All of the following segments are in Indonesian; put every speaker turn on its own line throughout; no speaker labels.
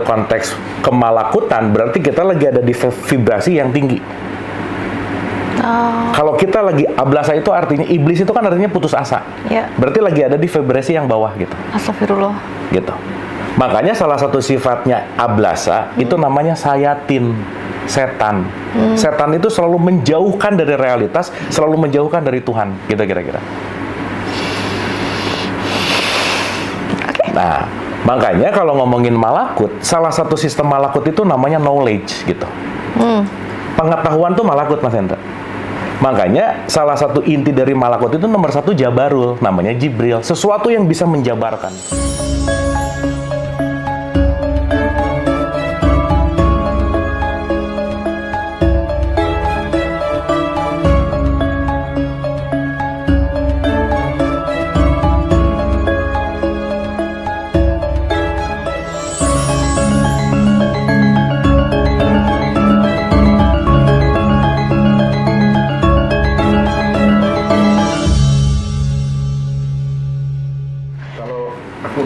konteks kemalakutan, berarti kita lagi ada di vibrasi yang tinggi. Kalau kita lagi ablasa itu artinya iblis itu kan artinya putus asa.
Ya.
Berarti lagi ada di vibrasi yang bawah gitu.
Astagfirullah.
Gitu. Makanya salah satu sifatnya ablasa itu namanya sayatin, setan. Setan itu selalu menjauhkan dari realitas, selalu menjauhkan dari Tuhan, gitu kira-kira. Nah, makanya kalau ngomongin malakut, salah satu sistem malakut itu namanya knowledge gitu. Pengetahuan tuh malakut, Mas Hendra. Makanya salah satu inti dari malakut itu nomor satu Jabarul, namanya Jibril. Sesuatu yang bisa menjabarkan.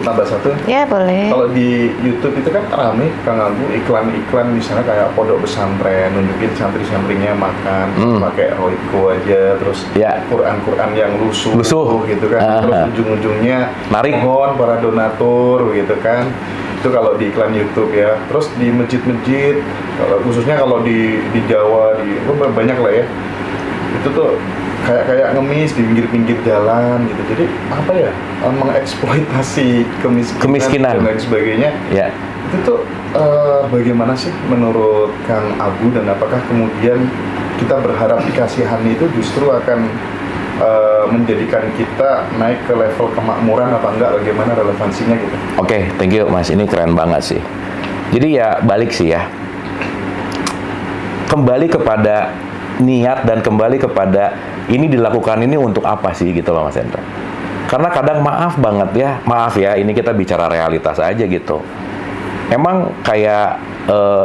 Tambah satu?
Ya, boleh.
Kalau di YouTube itu kan rame Kang Abu iklan-iklan misalnya kayak pondok pesantren nunjukin santri-santrinya makan pakai Royco aja, terus Quran-Quran yang lusuh gitu kan, terus ujung-ujungnya mohon para donatur gitu kan. Itu kalau di iklan YouTube ya. Terus di masjid-masjid, khususnya kalau di Jawa, banyak lah ya. Itu tuh kayak ngemis di pinggir-pinggir jalan gitu. Jadi apa ya, mengeksploitasi kemiskinan dan lain sebagainya.
Ya.
Itu tuh bagaimana sih menurut Kang Abu, dan apakah kemudian kita berharap dikasihani itu justru akan menjadikan kita naik ke level kemakmuran apa enggak, bagaimana relevansinya gitu?
Oke, thank you Mas, ini keren banget sih. Jadi ya balik sih ya, kembali kepada niat dan kembali kepada ini dilakukan ini untuk apa sih gitu loh Mas Hendra. Karena kadang maaf ya, ini kita bicara realitas aja gitu. Emang kayak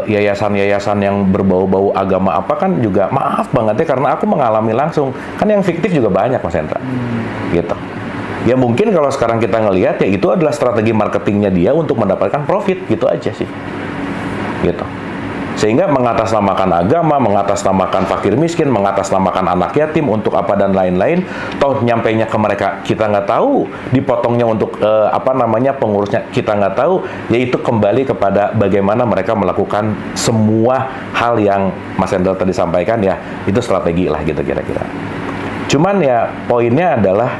yayasan-yayasan yang berbau-bau agama apa kan juga maaf banget ya, karena aku mengalami langsung. Kan yang fiktif juga banyak Mas Hendra. Gitu. Ya mungkin kalau sekarang kita ngelihat ya itu adalah strategi marketingnya dia untuk mendapatkan profit gitu aja sih. Gitu. Sehingga mengatasnamakan agama, mengatasnamakan fakir miskin, mengatasnamakan anak yatim untuk apa dan lain-lain, toh nyampainya ke mereka kita nggak tahu, dipotongnya untuk pengurusnya kita nggak tahu, yaitu kembali kepada bagaimana mereka melakukan semua hal yang Mas Hendra tadi sampaikan ya, itu strategi lah gitu kira-kira. Cuman ya poinnya adalah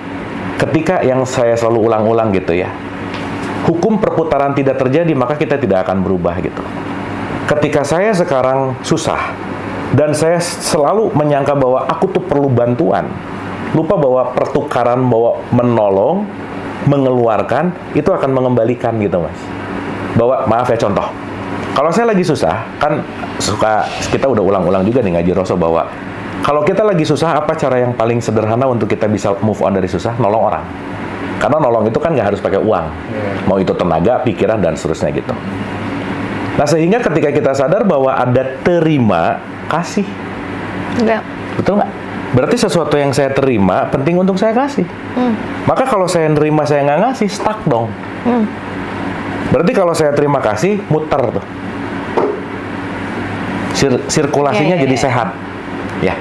ketika yang saya selalu ulang-ulang gitu ya, hukum perputaran tidak terjadi maka kita tidak akan berubah gitu. Ketika saya sekarang susah, dan saya selalu menyangka bahwa aku tuh perlu bantuan, lupa bahwa pertukaran, bahwa menolong, mengeluarkan, itu akan mengembalikan gitu Mas. Bahwa, maaf ya contoh, kalau saya lagi susah, kan kita udah ulang-ulang juga nih ngaji Rasul bahwa, kalau kita lagi susah, apa cara yang paling sederhana untuk kita bisa move on dari susah? Nolong orang. Karena nolong itu kan nggak harus pakai uang. Mau itu tenaga, pikiran, dan seterusnya gitu. Nah, sehingga ketika kita sadar bahwa ada terima, kasih.
Enggak.
Betul nggak? Berarti sesuatu yang saya terima, penting untuk saya kasih. Maka kalau saya nerima, saya nggak ngasih, stuck dong. Berarti kalau saya terima kasih, muter tuh. Sirkulasinya jadi sehat. Ya.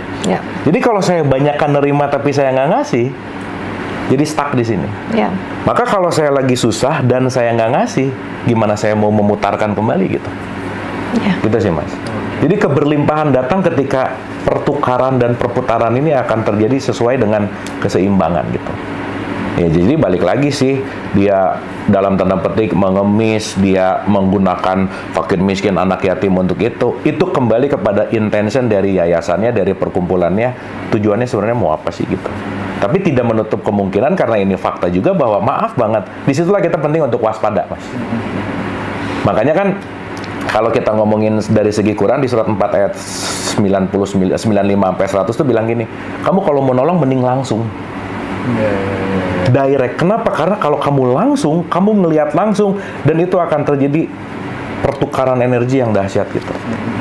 Jadi kalau saya banyakkan nerima tapi saya nggak ngasih, jadi stuck di sini. Maka kalau saya lagi susah dan saya nggak ngasih, gimana saya mau memutarkan kembali gitu? Gitu sih Mas. Jadi keberlimpahan datang ketika pertukaran dan perputaran ini akan terjadi sesuai dengan keseimbangan gitu. Ya, jadi balik lagi sih, dia dalam tanda petik mengemis, dia menggunakan fakir miskin, anak yatim untuk itu kembali kepada intention dari yayasannya, dari perkumpulannya, tujuannya sebenarnya mau apa sih gitu. Tapi tidak menutup kemungkinan, karena ini fakta juga bahwa maaf banget, disitulah kita penting untuk waspada Mas. Makanya kan kalau kita ngomongin dari segi Quran di surat 4 ayat 95 sampai 100 tuh bilang gini, kamu kalau mau nolong mending langsung. Direct. Kenapa? Karena kalau kamu langsung, kamu ngelihat langsung, dan itu akan terjadi pertukaran energi yang dahsyat gitu.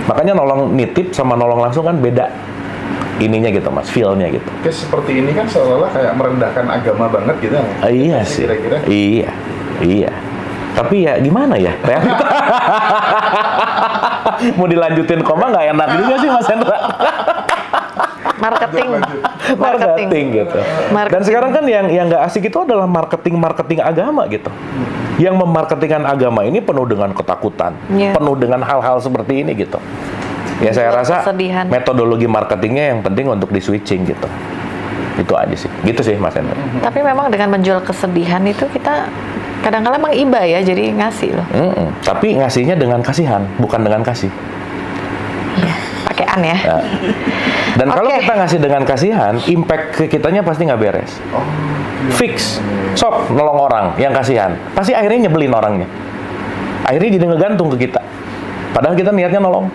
Makanya nolong nitip sama nolong langsung kan beda ininya gitu Mas, feel-nya gitu.
Oke, seperti ini kan seolah-olah kayak merendahkan agama banget gitu.
Iya sih. Kira-kira. Iya. Tapi ya gimana ya? mau dilanjutin koma nggak enak juga sih Mas Hendra. Marketing gitu. Dan sekarang kan yang nggak asik itu adalah marketing agama gitu. Yang memarketingkan agama ini penuh dengan ketakutan, penuh dengan hal-hal seperti ini gitu. Ya saya rasa metodologi marketingnya yang penting untuk di switching gitu. Itu aja sih. Gitu sih Mas Hendra.
Tapi memang dengan menjual kesedihan itu kita kadang-kadang emang iba ya, jadi ngasih loh.
Tapi ngasihnya dengan kasihan, bukan dengan kasih.
Iya, pakean ya.
Nah. Dan kalau kita ngasih dengan kasihan, impact ke kitanya pasti nggak beres. Fix. Sok nolong orang yang kasihan. Pasti akhirnya nyebelin orangnya. Akhirnya jadi ngegantung ke kita. Padahal kita niatnya nolong.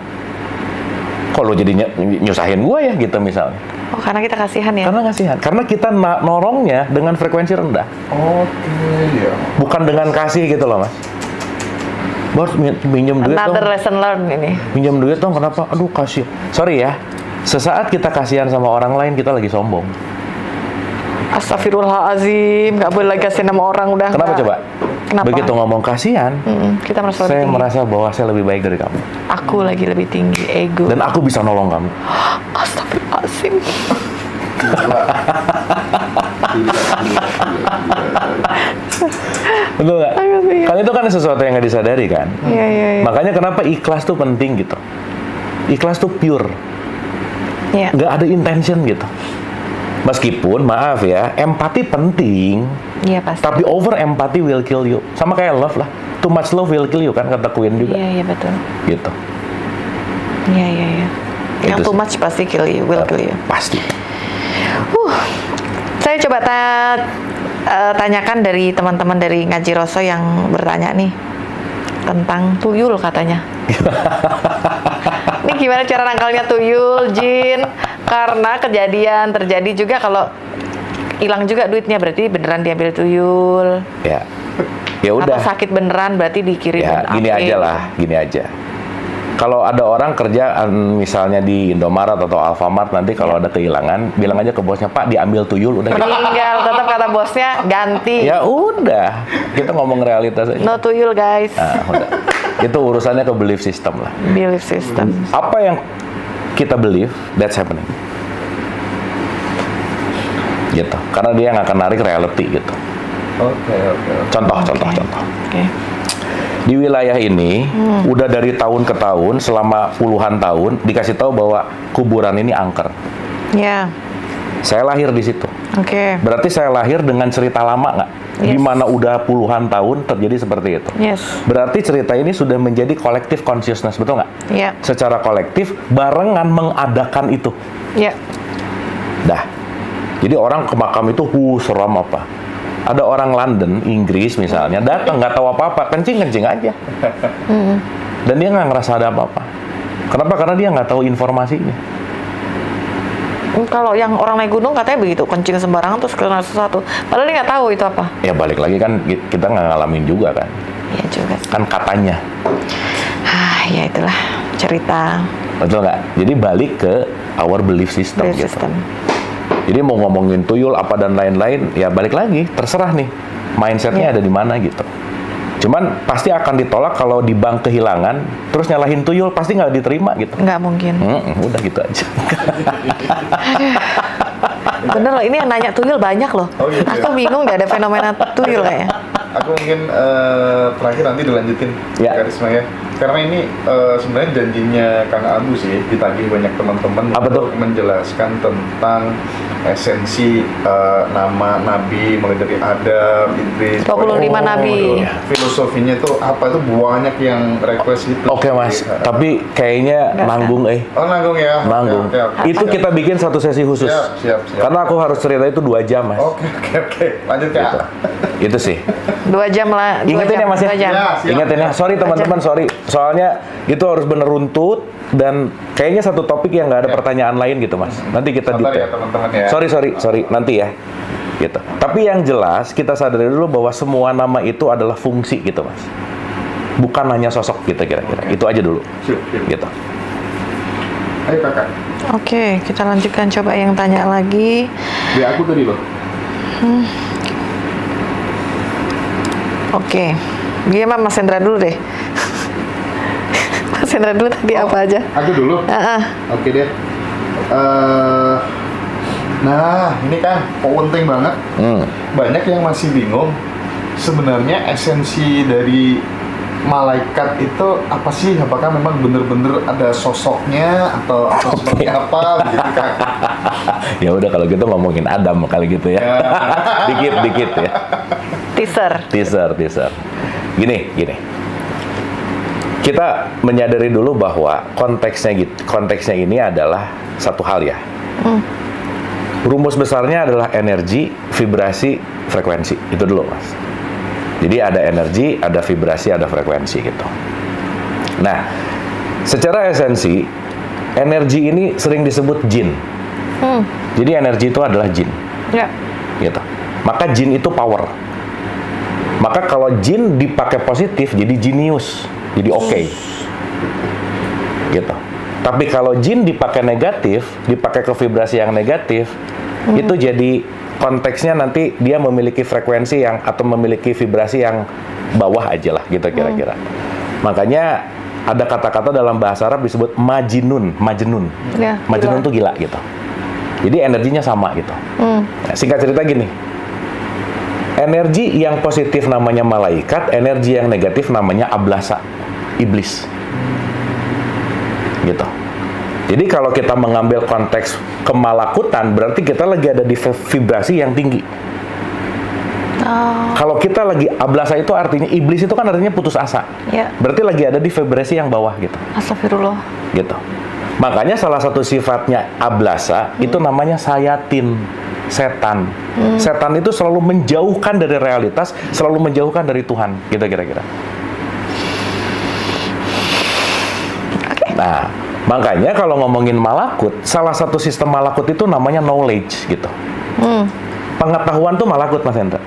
Kok lo jadi nyusahin gue ya gitu misalnya.
Oh, karena kita kasihan ya?
Karena kasihan. Karena kita nolongnya dengan frekuensi rendah.
Ya.
Bukan dengan kasih gitu loh, Mas. Bos, minjem duit dong.
Another lesson learned ini.
Minjem duit dong, kenapa? Aduh, kasih. Sorry ya, sesaat kita kasihan sama orang lain, kita lagi sombong.
Astagfirullahaladzim, nggak boleh lagi kasihan sama orang udah.
Kenapa coba?
Kenapa?
Begitu ngomong kasihan,
kita merasa
saya
tinggi.
merasa bahwa saya lebih baik dari kamu.
Aku lagi lebih tinggi, ego.
Dan aku bisa nolong kamu.
Astagfirullahaladzim.
Betul nggak? Kan itu kan sesuatu yang nggak disadari kan?
Iya.
Makanya kenapa ikhlas tuh penting gitu. Ikhlas tuh pure.
Iya.
Nggak ada intention gitu. Meskipun, maaf ya, empati penting.
Iya pasti.
Tapi over empathy will kill you. Sama kayak love lah. Too much love will kill you kan, kata Queen juga.
Iya betul.
Gitu.
Iya. Yang too much pasti kill you, will kill you.
Pasti.
Saya coba tanyakan dari teman-teman dari Ngaji Roso yang bertanya nih tentang tuyul katanya. Ini gimana cara nangkalnya tuyul, Jin? Karena kejadian terjadi juga kalau hilang juga duitnya berarti beneran diambil tuyul.
Ya. Ya udah.
Atau sakit beneran berarti dikirim.
Ya, gini aja. Kalau ada orang kerja misalnya di Indomaret atau Alfamart, nanti kalau ada kehilangan, bilang aja ke bosnya, Pak diambil tuyul, udah.
Meninggal, tetap kata bosnya ganti.
Ya udah, kita ngomong realitas aja.
No tuyul guys.
Nah, udah. Itu urusannya ke belief system lah.
Belief system.
Apa yang kita believe, that's happening. Gitu. Karena dia yang akan narik reality gitu.
Oke.
Contoh.
Oke.
Di wilayah ini udah dari tahun ke tahun selama puluhan tahun dikasih tahu bahwa kuburan ini angker.
Ya.
Saya lahir di situ.
Oke.
Berarti saya lahir dengan cerita lama nggak?
Yes.
Di mana udah puluhan tahun terjadi seperti itu.
Yes.
Berarti cerita ini sudah menjadi collective consciousness, betul nggak?
Ya.
Secara kolektif barengan mengadakan itu.
Ya.
Dah. Jadi orang ke makam itu seram apa? Ada orang London, Inggris misalnya, datang nggak tahu apa-apa, kencing aja. Dan dia nggak ngerasa ada apa-apa. Kenapa? Karena dia nggak tahu informasinya.
Kalau yang orang naik gunung katanya begitu, kencing sembarangan terus kena sesuatu. Padahal dia nggak tahu itu apa.
Ya balik lagi kan, kita nggak ngalamin juga kan.
Iya juga.
Kan katanya.
Ya itulah cerita.
Betul nggak? Jadi balik ke our belief system.
Belief
gitu.
system.
Jadi mau ngomongin tuyul apa dan lain-lain, ya balik lagi, terserah nih mindsetnya ada di mana gitu. Cuman pasti akan ditolak kalau di bank kehilangan, terus nyalahin tuyul pasti nggak diterima gitu.
Nggak mungkin.
Udah gitu aja.
Bener loh, ini yang nanya tuyul banyak loh.
Oh, gitu.
Aku bingung nggak ada fenomena tuyul kayaknya.
Aku mungkin terakhir nanti dilanjutin, Karisma ya. Karena ini sebenarnya janjinya Kang Abu sih, ditagih banyak teman-teman untuk menjelaskan tentang esensi nama Nabi, mulai dari Adam, Idris,
25 Nabi.
Filosofinya itu apa, itu banyak yang request itu.
Oke Mas, tapi kayaknya nanggung
Oh nanggung ya?
Nanggung.
Okay.
Itu kita bikin satu sesi khusus.
Siap.
Karena aku harus cerita itu 2 jam Mas.
Oke. Lanjut Kak.
Gitu. Itu sih.
2 jam lah.
Ingetin ya Mas ya? Ingetin ya. Sorry teman-teman, sorry. Soalnya itu harus bener runtut dan kayaknya satu topik yang nggak ada pertanyaan lain gitu Mas. Nanti kita
detail. Ya teman-teman ya.
Sorry nanti ya. Gitu. Tapi yang jelas kita sadari dulu bahwa semua nama itu adalah fungsi gitu Mas. Bukan hanya sosok kita kira-kira. Itu aja dulu.
Siap.
Gitu.
Ayo Kakak.
Oke, kita lanjutkan coba yang tanya lagi.
Di aku tadi loh.
Oke. Gimana Mas Hendra dulu deh. Mas Mas Hendra dulu tadi apa aja?
Aku dulu. Oke deh. Nah, ini kan penting banget. Banyak yang masih bingung sebenarnya esensi dari malaikat itu apa sih? Apakah memang benar-benar ada sosoknya atau seperti apa gitu kan?
Ya udah kalau gitu ngomongin Adam kali gitu ya. Dikit ya. Teaser. Gini. Kita menyadari dulu bahwa konteksnya ini adalah satu hal ya. Rumus besarnya adalah energi, vibrasi, frekuensi. Itu dulu, Mas. Jadi ada energi, ada vibrasi, ada frekuensi gitu. Nah, secara esensi, energi ini sering disebut jin. Jadi energi itu adalah jin.
Ya.
Gitu. Maka jin itu power. Maka kalau jin dipakai positif, jadi jenius, jadi oke. Gitu. Tapi kalau jin dipakai negatif, dipakai ke vibrasi yang negatif, itu jadi konteksnya nanti dia memiliki frekuensi yang atau memiliki vibrasi yang bawah aja lah gitu kira-kira. Makanya ada kata-kata dalam bahasa Arab disebut majnun.
Ya,
Majnun tuh gila gitu. Jadi energinya sama gitu. Nah, singkat cerita gini. Energi yang positif namanya malaikat, energi yang negatif namanya ablasa, iblis. Gitu. Jadi kalau kita mengambil konteks kemalakutan, berarti kita lagi ada di vibrasi yang tinggi. Kalau kita lagi ablasa itu artinya iblis itu kan artinya putus asa.
Ya.
Berarti lagi ada di vibrasi yang bawah gitu.
Astagfirullah.
Gitu. Makanya salah satu sifatnya ablasa itu namanya sayatin, setan. Setan itu selalu menjauhkan dari realitas, selalu menjauhkan dari Tuhan, gitu kira-kira. Nah, makanya kalau ngomongin malakut, salah satu sistem malakut itu namanya knowledge gitu. Pengetahuan tuh malakut, Mas Hendra.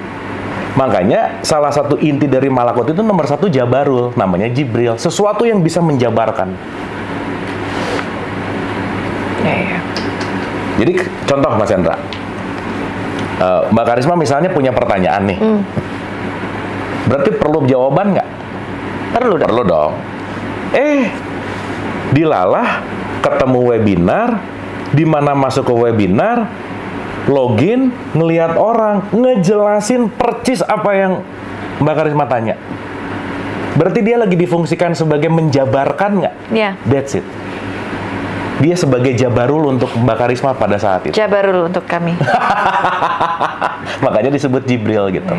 Makanya salah satu inti dari malakut itu nomor satu jabarul, namanya Jibril. Sesuatu yang bisa menjabarkan.
Ya.
Jadi contoh Mas Hendra, Mbak Karisma misalnya punya pertanyaan nih. Berarti perlu jawaban nggak? Perlu dong. Dilalah ketemu webinar, di mana masuk ke webinar, login, ngelihat orang, ngejelasin percis apa yang Mbak Karisma tanya. Berarti dia lagi difungsikan sebagai menjabarkan nggak?
Iya.
That's it. Dia sebagai jabarul untuk Mbak Karisma pada saat itu.
Jabarul untuk kami.
Makanya disebut Jibril gitu.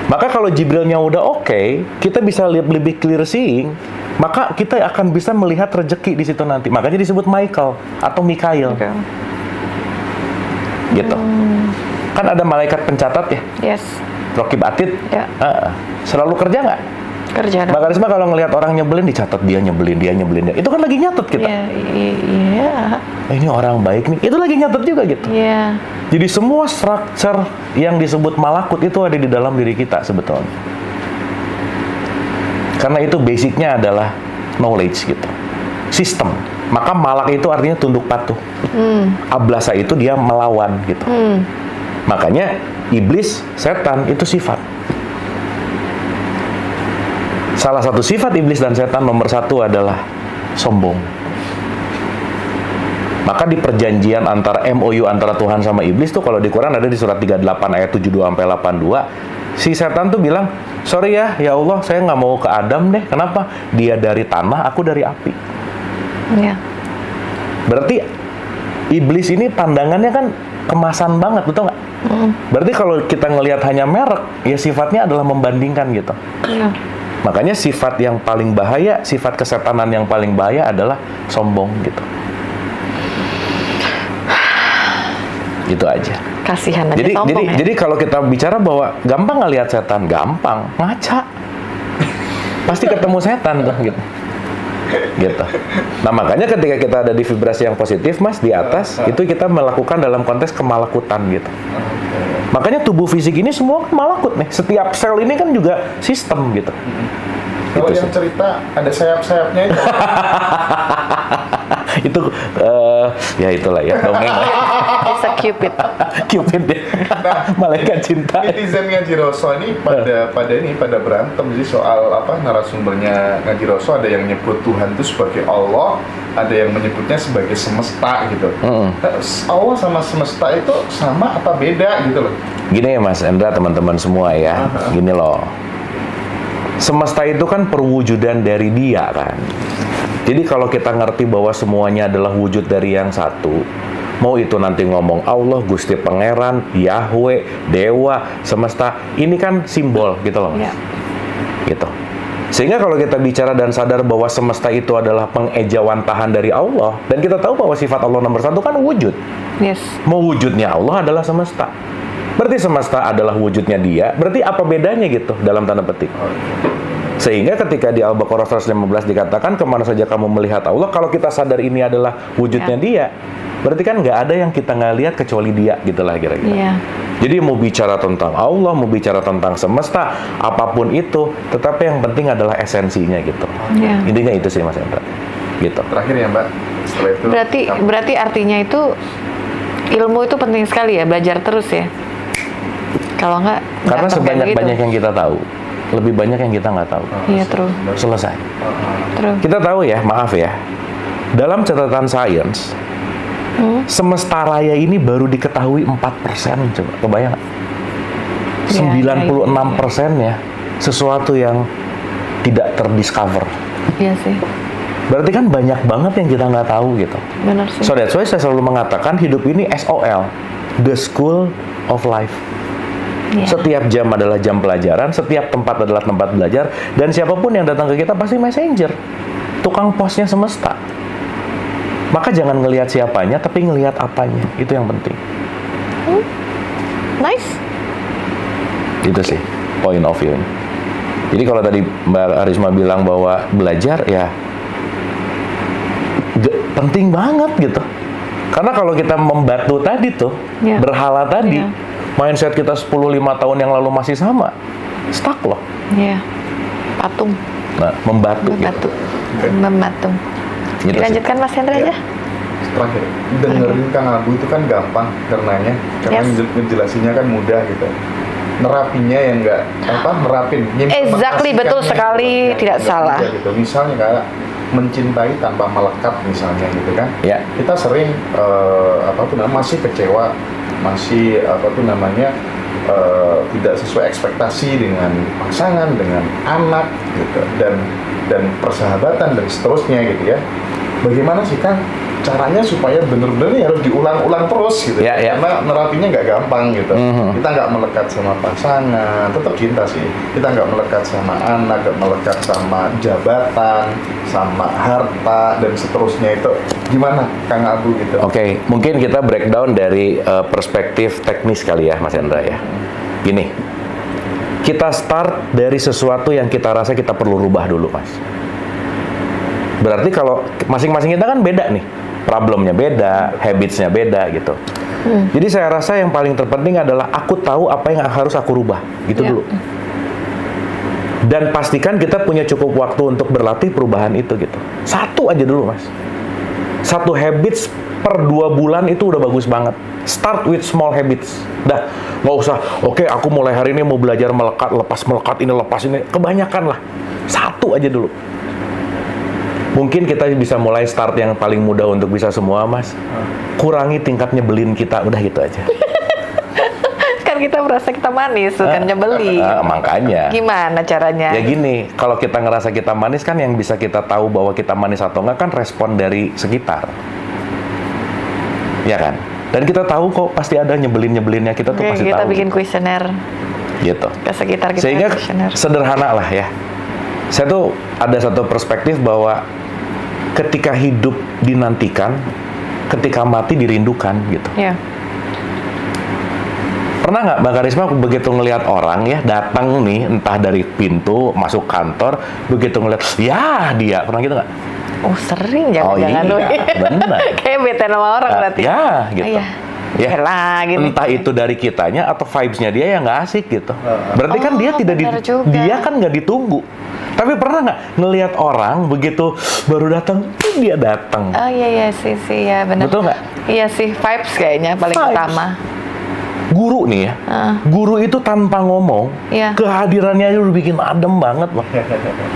Maka kalau Jibrilnya udah oke, kita bisa lihat lebih clear seeing, maka kita akan bisa melihat rezeki di situ nanti. Makanya disebut Michael atau Mikail. Gitu. Kan ada malaikat pencatat ya?
Yes.
Rokib Atid.
Ya.
Selalu kerja nggak?
Kerja dong.
Mbak Karisma kalau ngelihat orang nyebelin, dicatat dia nyebelin. Itu kan lagi nyatet kita.
Iya.
Ini orang baik nih. Itu lagi nyatet juga gitu.
Iya.
Jadi semua structure yang disebut malakut itu ada di dalam diri kita sebetulnya. Karena itu basicnya adalah knowledge gitu. Sistem. Maka malak itu artinya tunduk patuh. Ablasa itu dia melawan gitu. Makanya iblis, setan itu sifat. Salah satu sifat iblis dan setan nomor satu adalah sombong. Maka di perjanjian antara MOU antara Tuhan sama iblis tuh kalau di Quran ada di surat 38 ayat 72 sampai 82, si setan tuh bilang, "Sorry ya Allah, saya nggak mau ke Adam deh. Kenapa? Dia dari tanah, aku dari api."
Iya.
Berarti iblis ini pandangannya kan kemasan banget, betul nggak? Berarti kalau kita ngelihat hanya merek, ya sifatnya adalah membandingkan gitu.
Iya.
Makanya sifat yang paling bahaya, sifat kesetanan yang paling bahaya adalah sombong gitu. Gitu aja.
Kasihan aja sombong ya.
Jadi kalau kita bicara bahwa gampang ngelihat setan, gampang, ngaca. Pasti ketemu setan tuh gitu. Gitu. Nah makanya ketika kita ada di vibrasi yang positif, Mas, di atas, itu kita melakukan dalam konteks kemalakutan gitu. Makanya tubuh fisik ini semua malakut nih. Setiap sel ini kan juga sistem gitu.
Kalau yang cerita ada sayap-sayapnya itu.
Itu Ya itulah ya, dongeng lah.
Bisa Cupid.
Cupid ya. Malaikat cinta.
Netizen Ngaji Roso ini pada berantem sih soal apa, narasumbernya Ngaji Roso, ada yang nyebut Tuhan itu sebagai Allah, ada yang menyebutnya sebagai semesta gitu. Allah sama semesta itu sama apa beda gitu loh?
Gini ya Mas Endra, teman-teman semua ya. Gini loh. Semesta itu kan perwujudan dari Dia kan. Jadi kalau kita ngerti bahwa semuanya adalah wujud dari yang satu, mau itu nanti ngomong Allah, Gusti Pangeran, Yahweh, Dewa, semesta, ini kan simbol gitu loh Mas. Gitu. Sehingga kalau kita bicara dan sadar bahwa semesta itu adalah pengejawantahan dari Allah, dan kita tahu bahwa sifat Allah nomor satu kan wujud.
Yes.
Mau wujudnya Allah adalah semesta. Berarti semesta adalah wujudnya Dia, berarti apa bedanya gitu dalam tanda petik. Sehingga ketika di Al-Baqarah 115 dikatakan, kemana saja kamu melihat Allah, kalau kita sadar ini adalah wujudnya Dia, berarti kan nggak ada yang kita nggak lihat kecuali Dia, gitulah kira-kira. Jadi mau bicara tentang Allah, mau bicara tentang semesta, apapun itu, tetapi yang penting adalah esensinya gitu. Intinya itu sih Mas Endra. Gitu.
Terakhir ya Mbak, setelah itu.
Berarti artinya itu ilmu itu penting sekali ya, belajar terus ya. Kalau nggak
karena sebanyak-banyak yang kita tahu, lebih banyak yang kita nggak tahu.
Iya, true.
Selesai.
True.
Kita tahu ya, maaf ya, dalam catatan sains, semesta raya ini baru diketahui 4%, coba kebayang nggak? 96% ya, sesuatu yang tidak terdiscover.
Iya sih.
Berarti kan banyak banget yang kita nggak tahu gitu.
Benar sih.
So that's why saya selalu mengatakan hidup ini SOL, the school of life. Setiap jam adalah jam pelajaran, setiap tempat adalah tempat belajar, dan siapapun yang datang ke kita pasti messenger, tukang posnya semesta. Maka jangan ngelihat siapanya, tapi ngelihat apanya, itu yang penting.
Nice.
Itu sih point of view-nya. Jadi kalau tadi Mbak Arisma bilang bahwa belajar ya penting banget gitu. Karena kalau kita membatu tadi tuh, berhala tadi, mindset kita 10-5 tahun yang lalu masih sama, stuck loh.
Iya, patung.
Nah, membatu.
Mematung.
Gitu
dilanjutkan Mas Hendra aja.
Terakhir, dengerin Kang Abu itu kan gampang karenanya, karena ngejelasinnya kan mudah gitu. Nerapinya yang nerapin.
Exactly, betul sekali, tidak salah.
Gitu. Misalnya kayak mencintai tanpa melekat misalnya gitu kan. Kita sering masih kecewa, masih tidak sesuai ekspektasi dengan pasangan, dengan anak gitu, dan persahabatan dan seterusnya gitu ya. Bagaimana sih Kang caranya supaya benar-benar harus diulang-ulang terus gitu? Karena nerapinya nggak gampang gitu. Kita nggak melekat sama pasangan, tetap cinta sih. Kita nggak melekat sama anak, nggak melekat sama jabatan, sama harta dan seterusnya. Itu gimana Kang Abu gitu?
Oke, mungkin kita breakdown dari perspektif teknis kali ya Mas Hendra ya. Gini, kita start dari sesuatu yang kita rasa kita perlu rubah dulu Mas. Berarti kalau masing-masing kita kan beda nih, problemnya beda, habitsnya beda gitu. Jadi saya rasa yang paling terpenting adalah aku tahu apa yang harus aku rubah, gitu dulu. Dan pastikan kita punya cukup waktu untuk berlatih perubahan itu gitu. Satu aja dulu Mas. Satu habits per 2 bulan itu udah bagus banget. Start with small habits. Dah, nggak usah, oke, aku mulai hari ini mau belajar melekat, lepas ini. Kebanyakan lah. Satu aja dulu. Mungkin kita bisa mulai start yang paling mudah untuk bisa semua, Mas. Kurangi tingkat nyebelin kita, udah gitu aja.
Kan kita merasa kita manis, bukan nyebelin.
Makanya.
Gimana caranya?
Ya gini, kalau kita ngerasa kita manis kan yang bisa kita tahu bahwa kita manis atau enggak kan respon dari sekitar. Ya kan? Dan kita tahu kok pasti ada nyebelin-nyebelinnya, kita tuh pasti tahu.
Kita bikin kuesioner.
Gitu.
Ke sekitar kita.
Sehingga sederhana lah ya. Saya tuh ada satu perspektif bahwa ketika hidup dinantikan, ketika mati dirindukan gitu.
Iya.
Pernah nggak Mbak Karisma begitu ngelihat orang ya datang nih entah dari pintu masuk kantor, begitu ngelihat ya dia, pernah gitu nggak?
Oh sering, jangan-jangan
benar.
Kayak bete sama orang berarti.
Ya gitu. Ya,
gitu.
Entah itu dari kitanya atau vibes-nya dia yang nggak asik gitu. Berarti kan dia tidak dia kan nggak ditunggu. Tapi pernah nggak ngelihat orang begitu baru datang, dia datang?
Oh iya sih ya benar.
Betul nggak?
Iya sih, vibes kayaknya paling
Vibes.
utama.
Guru nih ya, guru itu tanpa ngomong, kehadirannya aja udah bikin adem banget loh.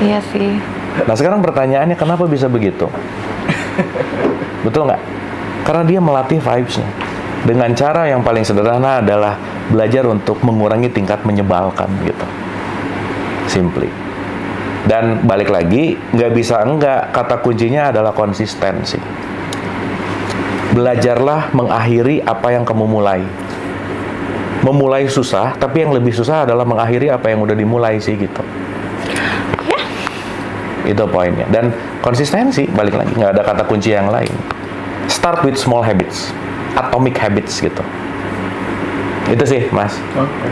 Iya sih.
Nah sekarang pertanyaannya kenapa bisa begitu? Betul nggak? Karena dia melatih vibes-nya. Dengan cara yang paling sederhana adalah belajar untuk mengurangi tingkat menyebalkan gitu. Simply. Dan balik lagi, nggak bisa enggak, kata kuncinya adalah konsistensi. Belajarlah mengakhiri apa yang kamu mulai. Memulai susah, tapi yang lebih susah adalah mengakhiri apa yang udah dimulai sih gitu.
Ya.
Itu poinnya. Dan konsistensi, balik lagi, nggak ada kata kunci yang lain. Start with small habits, atomic habits gitu. Itu sih, Mas.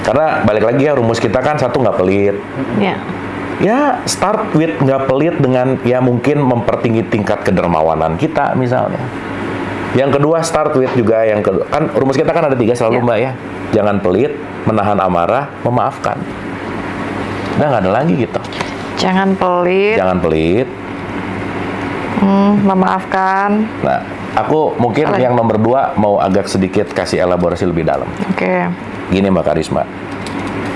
Karena balik lagi ya, rumus kita kan satu nggak pelit.
Ya.
Ya, start with nggak pelit dengan ya mungkin mempertinggi tingkat kedermawanan kita misalnya. Yang kedua, start with juga yang kedua. Kan rumus kita kan ada 3 selalu, Mbak ya. Jangan pelit, menahan amarah, memaafkan. Udah nggak ada lagi gitu.
Jangan pelit.
Jangan pelit.
Memaafkan.
Nah, aku mungkin yang nomor 2 mau agak sedikit kasih elaborasi lebih dalam.
Oke.
Gini Mbak Karisma.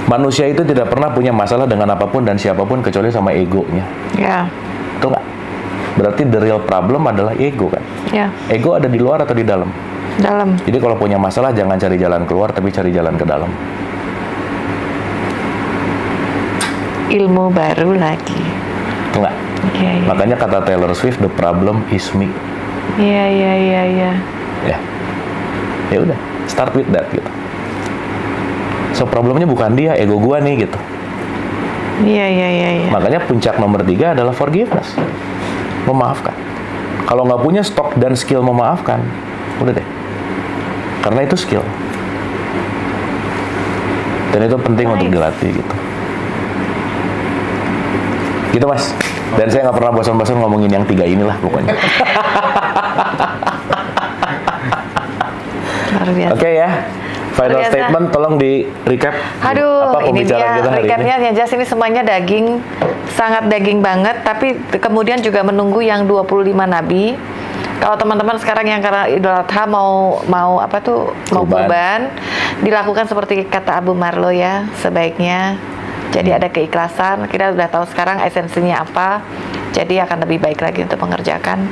Manusia itu tidak pernah punya masalah dengan apapun dan siapapun kecuali sama egonya.
Ya.
Betul nggak? Berarti the real problem adalah ego kan?
Ya.
Ego ada di luar atau di dalam?
Dalam.
Jadi kalau punya masalah jangan cari jalan keluar, tapi cari jalan ke dalam.
Ilmu baru lagi.
Enggak.
Ya.
Makanya kata Taylor Swift, the problem is me.
Iya.
Ya. Ya udah, start with that gitu. So problemnya bukan dia, ego gua nih gitu.
Iya.
Makanya puncak nomor 3 adalah forgiveness. Memaafkan. Kalau nggak punya stok dan skill memaafkan, udah deh. Karena itu skill. Dan itu penting untuk dilatih gitu. Gitu Mas. Dan saya nggak pernah bosan-bosan ngomongin yang 3 inilah pokoknya. Oke ya. Final statement tolong di recap.
Aduh,
apa
ini dia recapnya yang jelas ini semuanya daging, sangat daging banget. Tapi kemudian juga menunggu yang 25 nabi. Kalau teman-teman sekarang yang karena Idul Adha mau kurban, dilakukan seperti kata Abu Marlo ya, sebaiknya. Jadi ada keikhlasan. Kita udah tahu sekarang esensinya apa. Jadi akan lebih baik lagi untuk mengerjakan.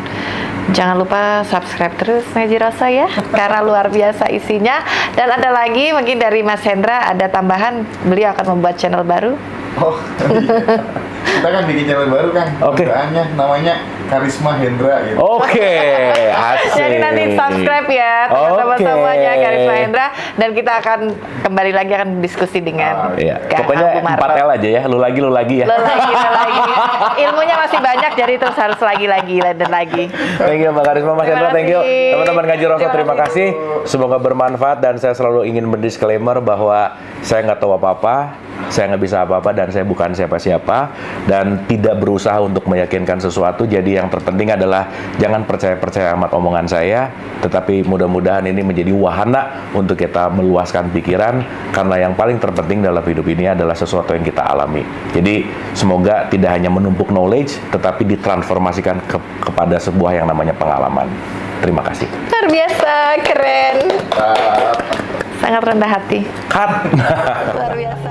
Jangan lupa subscribe terus Ngaji Rasa ya, karena luar biasa isinya. Dan ada lagi mungkin dari Mas Hendra ada tambahan, beliau akan membuat channel baru.
Oh, iya. Kita kan bikin channel baru kan.
Oke.
Namanya Karisma Hendra gitu.
Oke, asik.
Jadi nanti subscribe ya teman-teman semuanya, Karisma Hendra, dan kita akan kembali lagi akan diskusi dengan
pokoknya 4L aja ya, lu lagi ya.
Lu lagi. Ilmunya masih banyak, jadi terus harus lagi dan lagi.
Thank you Mbak Karisma, Mas Hendra, thank you. Teman-teman Ngaji Rasa, terima kasih. Semoga bermanfaat dan saya selalu ingin mendisklaimer bahwa saya nggak tahu apa-apa, saya nggak bisa apa-apa, dan saya bukan siapa-siapa, dan tidak berusaha untuk meyakinkan sesuatu. Jadi yang terpenting adalah jangan percaya amat omongan saya, tetapi mudah-mudahan ini menjadi wahana untuk kita meluaskan pikiran, karena yang paling terpenting dalam hidup ini adalah sesuatu yang kita alami. Jadi semoga tidak hanya menumpuk knowledge, tetapi ditransformasikan kepada sebuah yang namanya pengalaman. Terima kasih.
Luar biasa, keren. Sangat rendah hati.
Cut.
Luar biasa.